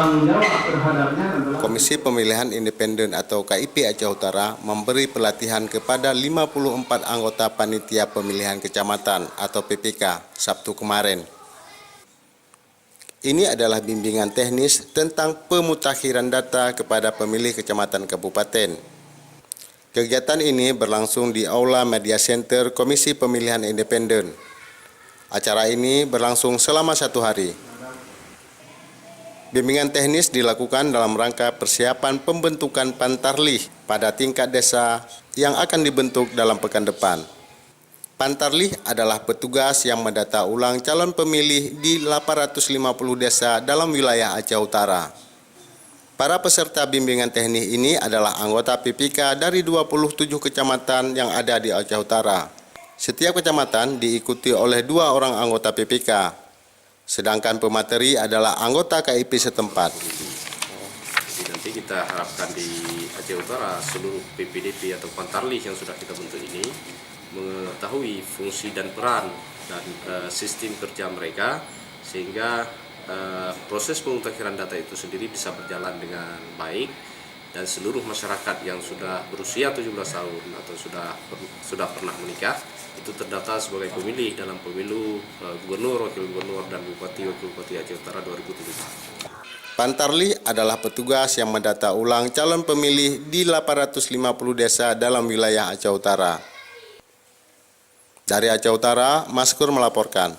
tanggung jawab terhadapnya adalah Komisi Pemilihan Independen atau KIP Aceh Utara memberi pelatihan kepada 54 anggota Panitia Pemilihan Kecamatan atau PPK Sabtu kemarin. Ini adalah bimbingan teknis tentang pemutakhiran data kepada pemilih kecamatan kabupaten. Kegiatan ini berlangsung di Aula Media Center Komisi Pemilihan Independen. Acara ini berlangsung selama 1 hari. Bimbingan teknis dilakukan dalam rangka persiapan pembentukan Pantarlih pada tingkat desa yang akan dibentuk dalam pekan depan. Pantarlih adalah petugas yang mendata ulang calon pemilih di 850 desa dalam wilayah Aceh Utara. Para peserta bimbingan teknis ini adalah anggota PPK dari 27 kecamatan yang ada di Aceh Utara. Setiap kecamatan diikuti oleh 2 orang anggota PPK. Sedangkan pemateri adalah anggota KIP setempat. Jadi nanti kita harapkan di Aceh Utara seluruh PPDP atau Pantarlih yang sudah kita bentuk ini mengetahui fungsi dan peran dan sistem kerja mereka sehingga proses pemutakhiran data itu sendiri bisa berjalan dengan baik dan seluruh masyarakat yang sudah berusia 17 tahun atau sudah pernah menikah itu terdata sebagai pemilih dalam pemilu gubernur, wakil gubernur, dan bupati wakil bupati Aceh Utara 2017. Pantarlih adalah petugas yang mendata ulang calon pemilih di 850 desa dalam wilayah Aceh Utara. Dari Aceh Utara, Maskur melaporkan.